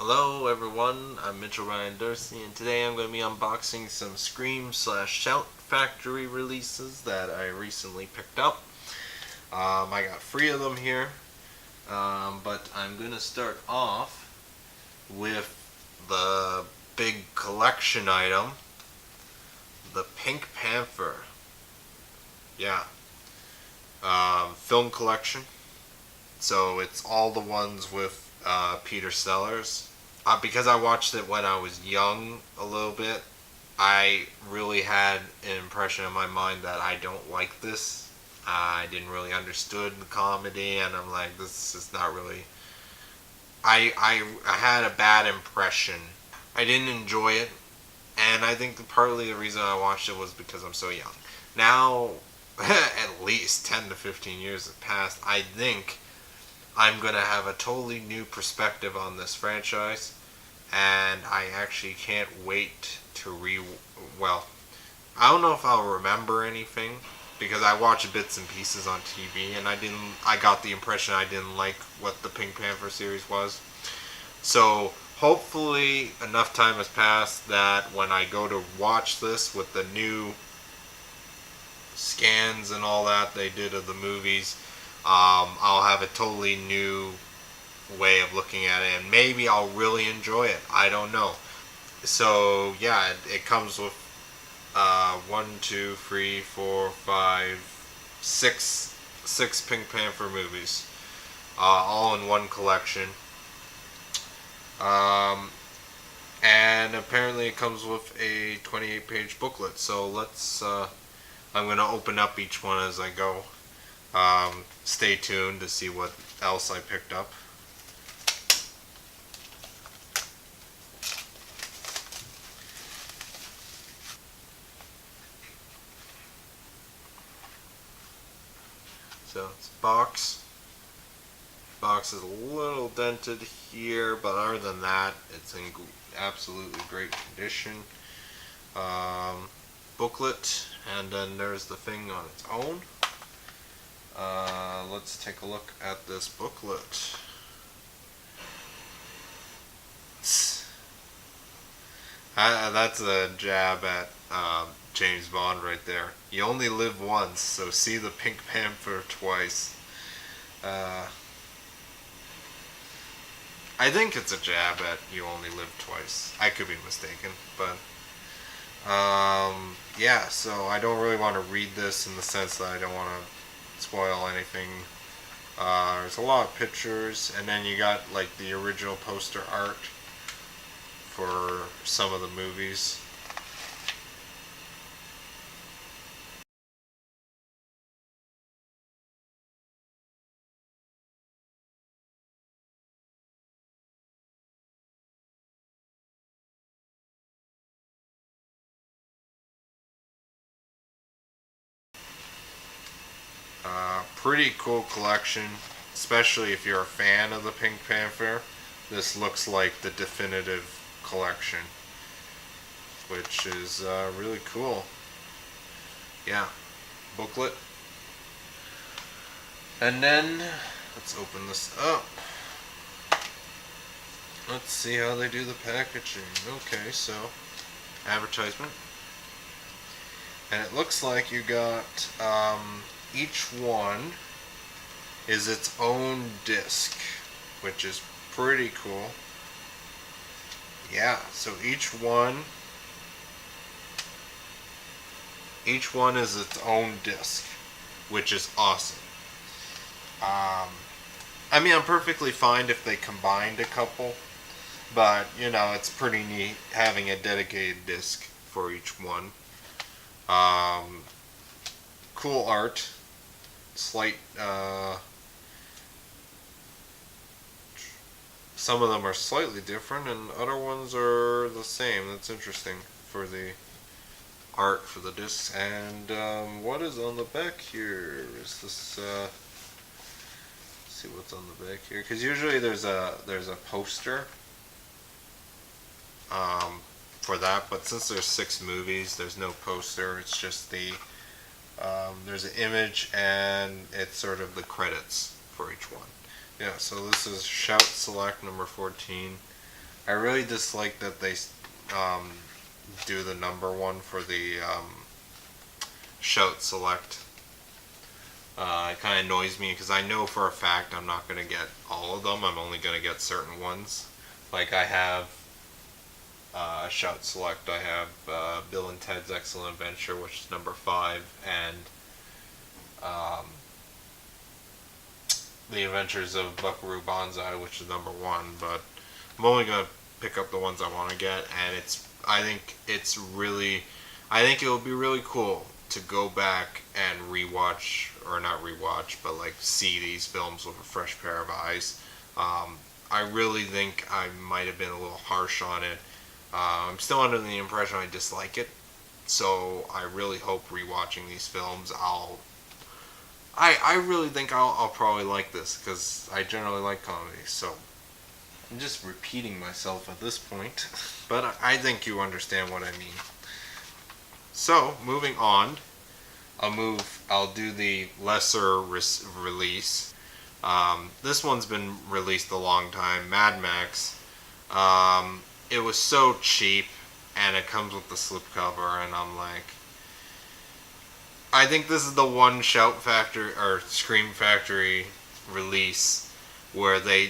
Hello everyone, I'm Mitchell Ryan Dorsey, and today I'm going to be unboxing some Scream/Shout Factory releases that I recently picked up. I got 3 of them here, but I'm going to start off with the big collection item, the Pink Panther. Yeah, film collection. So it's all the ones with Peter Sellers. Because I watched it when I was young a little bit, I really had an impression in my mind that I don't like this. I didn't really understood the comedy, and I'm like, this is not really. I had a bad impression. I didn't enjoy it, and I think partly the reason I watched it was because I'm so young. Now, at least 10 to 15 years have passed. I think I'm going to have a totally new perspective on this franchise, and I actually can't wait to well, I don't know if I'll remember anything because I watched bits and pieces on TV, and I got the impression I didn't like what the Pink Panther series was. So hopefully enough time has passed that when I go to watch this with the new scans and all that they did of the movies, I'll have a totally new way of looking at it, and maybe I'll really enjoy it. I don't know. So yeah, it comes with 1, 2, 3, 4, 5, 6 Pink Panther movies, all in one collection. And apparently it comes with a 28-page booklet. So I'm going to open up each one as I go. Stay tuned to see what else I picked up. So it's a box. Box is a little dented here, but other than that, it's in absolutely great condition. Booklet, and then there's the thing on its own. Let's take a look at this booklet. That's a jab at James Bond right there. You only live once, so see the Pink Panther twice. I think it's a jab at you only live twice. I could be mistaken, but yeah, so I don't really want to read this in the sense that I don't want to spoil anything. There's a lot of pictures, and then you got like the original poster art for some of the movies. Pretty cool collection, especially if you're a fan of the Pink Panther. This looks like the definitive collection, which is really cool. Yeah, booklet. And then, let's open this up. Let's see how they do the packaging. Okay, so, advertisement. And it looks like you got, each one is its own disc, which is pretty cool. Yeah, so each one is its own disc, which is awesome. I mean, I'm perfectly fine if they combined a couple, but you know, it's pretty neat having a dedicated disc for each one. Cool art. Slight, some of them are slightly different and other ones are the same. That's interesting for the art for the discs. And what is on the back here? Is this, let's see what's on the back here, because usually there's a poster for that, but since there's 6 movies, there's no poster. It's just the there's an image, and it's sort of the credits for each one. Yeah, so this is Shout Select number 14. I really dislike that they do the number one for the shout select. It kind of annoys me because I know for a fact I'm not going to get all of them. I'm only going to get certain ones. Like I have shout select. I have Bill and Ted's Excellent Adventure, which is number 5, and The Adventures of Buckaroo Banzai, which is number 1. But I'm only going to pick up the ones I want to get, and I think it would be really cool to go back and rewatch, or not rewatch, but like see these films with a fresh pair of eyes. I really think I might have been a little harsh on it. I'm still under the impression I dislike it, so I really hope rewatching these films, I really think I'll probably like this, because I generally like comedies, so I'm just repeating myself at this point, but I think you understand what I mean. So, moving on, I'll do the lesser release. This one's been released a long time, Mad Max. It was so cheap, and it comes with the slipcover, and I'm like, I think this is the one Shout Factory or Scream Factory release where they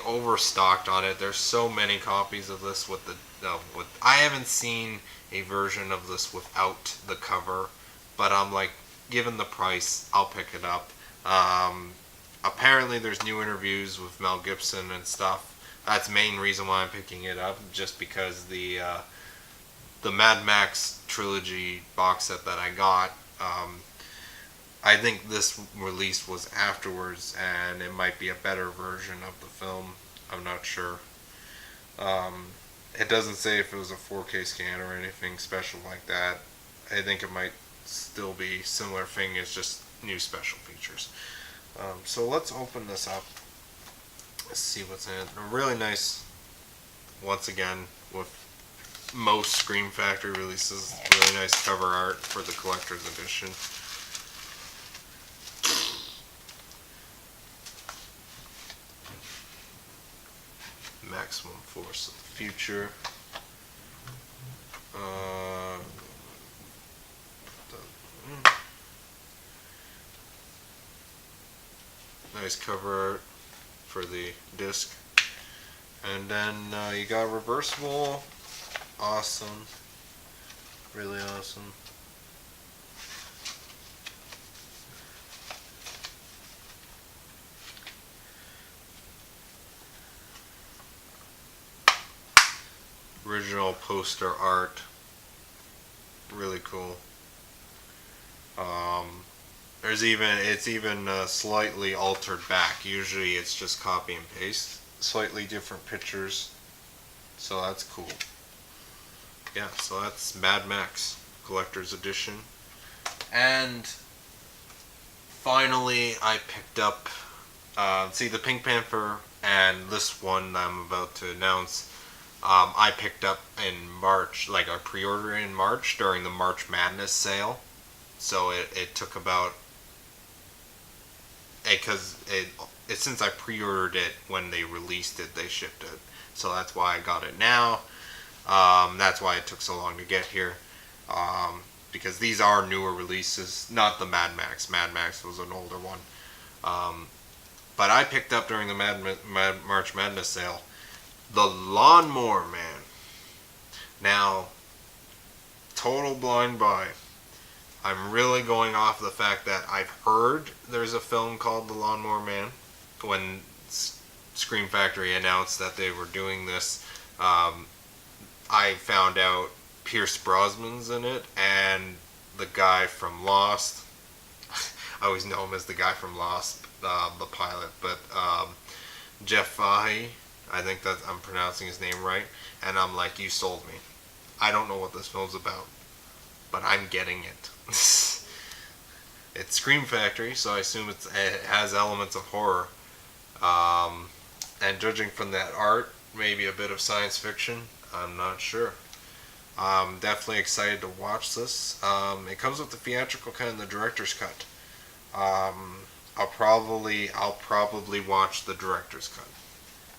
overstocked on it. There's so many copies of this I haven't seen a version of this without the cover, but I'm like, given the price, I'll pick it up. Apparently there's new interviews with Mel Gibson and stuff. That's the main reason why I'm picking it up, just because the Mad Max trilogy box set that I got, I think this release was afterwards, and it might be a better version of the film. I'm not sure. It doesn't say if it was a 4K scan or anything special like that. I think it might still be similar thing, it's just new special features. So let's open this up. Let's see what's in it. Really nice, once again, with most Scream Factory releases, really nice cover art for the collector's edition. Maximum Force of the Future. Nice cover art for the disc. And then you got reversible. Awesome. Really awesome. Original poster art. Really cool. It's even slightly altered back. Usually it's just copy and paste. Slightly different pictures. So that's cool. Yeah, so that's Mad Max Collector's Edition. And finally I picked up the Pink Panther and this one that I'm about to announce. I picked up in March, like I pre-ordered in March during the March Madness sale. So it took about, because since I pre-ordered it when they released it, they shipped it. So that's why I got it now. That's why it took so long to get here. Because these are newer releases, not the Mad Max. Mad Max was an older one. But I picked up during the March Madness sale The Lawnmower Man. Now, total blind buy. I'm really going off the fact that I've heard there's a film called The Lawnmower Man. When Scream Factory announced that they were doing this, I found out Pierce Brosnan's in it, and the guy from Lost. I always know him as the guy from Lost, the pilot, but Jeff Fahey, I think that I'm pronouncing his name right, and I'm like, you sold me. I don't know what this film's about, but I'm getting it. It's Scream Factory, so I assume it has elements of horror. And judging from that art, maybe a bit of science fiction. I'm not sure. I'm definitely excited to watch this. It comes with the theatrical cut and the director's cut. I'll probably watch the director's cut.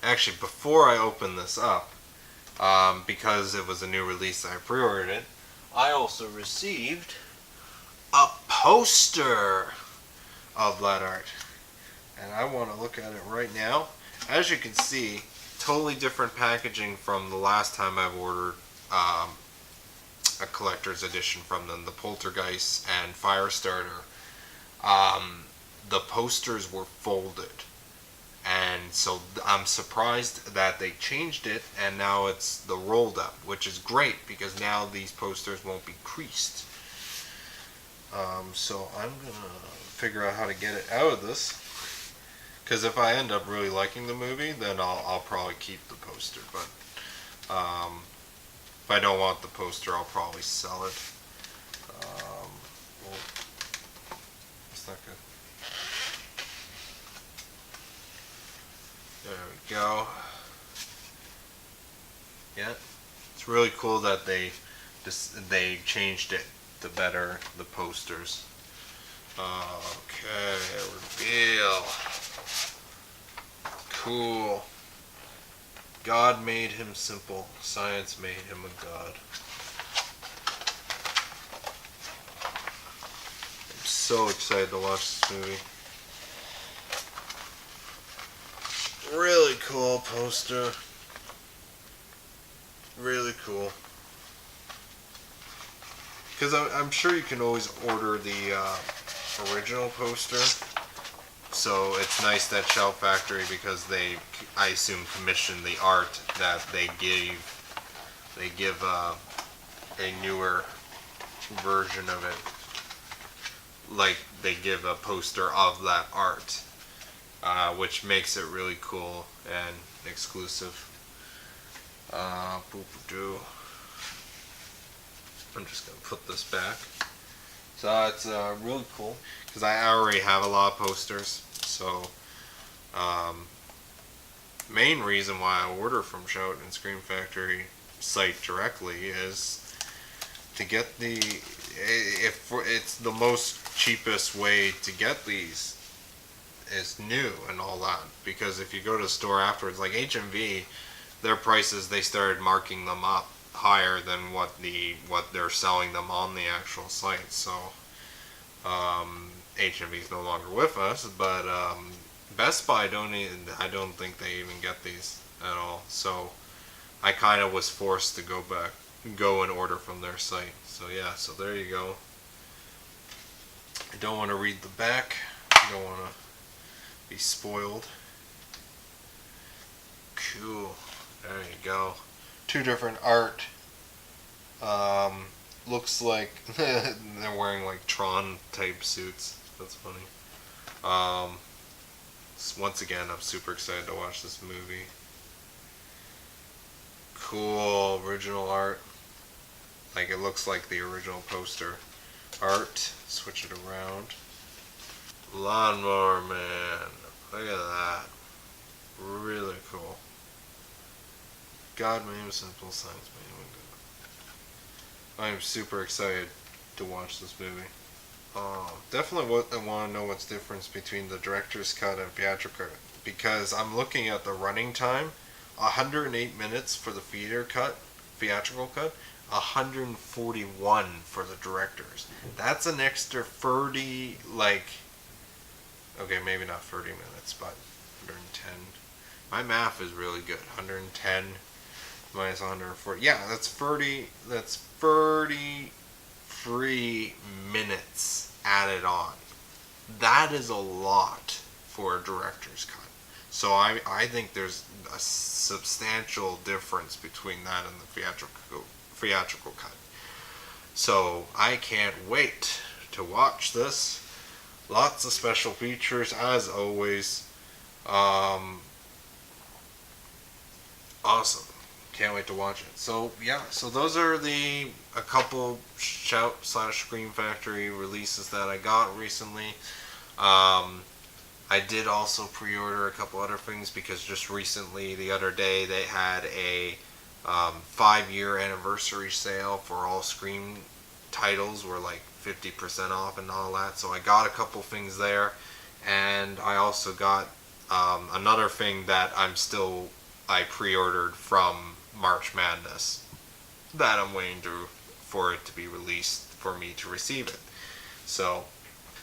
actually, before I open this up, because it was a new release, I pre-ordered it. I also received a poster of that art, and I want to look at it right now. As you can see, totally different packaging from the last time I've ordered a collector's edition from them, the Poltergeist and Firestarter. The posters were folded, and so I'm surprised that they changed it, and now it's the rolled up, which is great because now these posters won't be creased. So I'm gonna figure out how to get it out of this, because if I end up really liking the movie, then I'll probably keep the poster. But if I don't want the poster, I'll probably sell it. Well, it's not good. There we go. Yeah, it's really cool that they changed it to better the posters. Okay, reveal. Cool. God made him simple. Science made him a god. I'm so excited to watch this movie. Really cool poster. Really cool. Because I'm sure you can always order the original poster. So it's nice that Shout Factory, because they, I assume, commission the art that they give a newer version of it. Like they give a poster of that art, which makes it really cool and exclusive. Boop-a-doo. I'm just gonna put this back. So it's really cool because I already have a lot of posters. So main reason why I order from Shout and Scream Factory site directly is to get the, if it's the most cheapest way to get these is new and all that, because if you go to the store afterwards, like HMV, their prices, they started marking them up higher than what they're selling them on the actual site. So HMV is no longer with us, but Best Buy I don't think they even get these at all. So I kind of was forced to go and order from their site. So yeah, so there you go. I don't want to read the back. I don't want to be spoiled. Cool. There you go. Two different art. Looks like they're wearing like Tron type suits. That's funny. Once again, I'm super excited to watch this movie. Cool original art. Like it looks like the original poster art. Switch it around. Lawnmower Man. Look at that. Really cool. God made him simple, science made him good. I am super excited to watch this movie. Definitely I want to know what's the difference between the director's cut and theatrical cut, because I'm looking at the running time. 108 minutes for the theatrical cut, 141 for the director's. That's an extra 30, like, okay, maybe not 30 minutes, but 110. My math is really good. 110 minus 140. Yeah, that's 33 minutes added on. That is a lot for a director's cut. So I think there's a substantial difference between that and the theatrical cut. So I can't wait to watch this. Lots of special features as always. Awesome. Can't wait to watch it. So yeah, so those are a couple Shout/Scream Factory releases that I got recently. I did also pre-order a couple other things because just recently, the other day, they had a 5-year anniversary sale for all Scream titles, were like 50% off and all that. So I got a couple things there, and I also got Another thing that I pre-ordered from March Madness that I'm waiting for it to be released for me to receive it. So,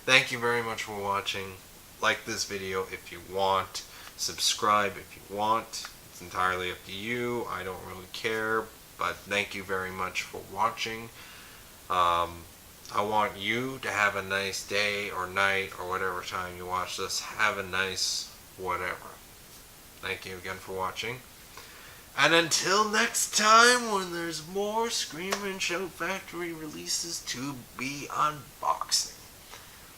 thank you very much for watching. Like this video if you want. Subscribe if you want. It's entirely up to you. I don't really care. But thank you very much for watching. I want you to have a nice day or night or whatever time you watch this. Have a nice whatever. Thank you again for watching. And until next time, when there's more Scream and Shout Factory releases to be unboxing.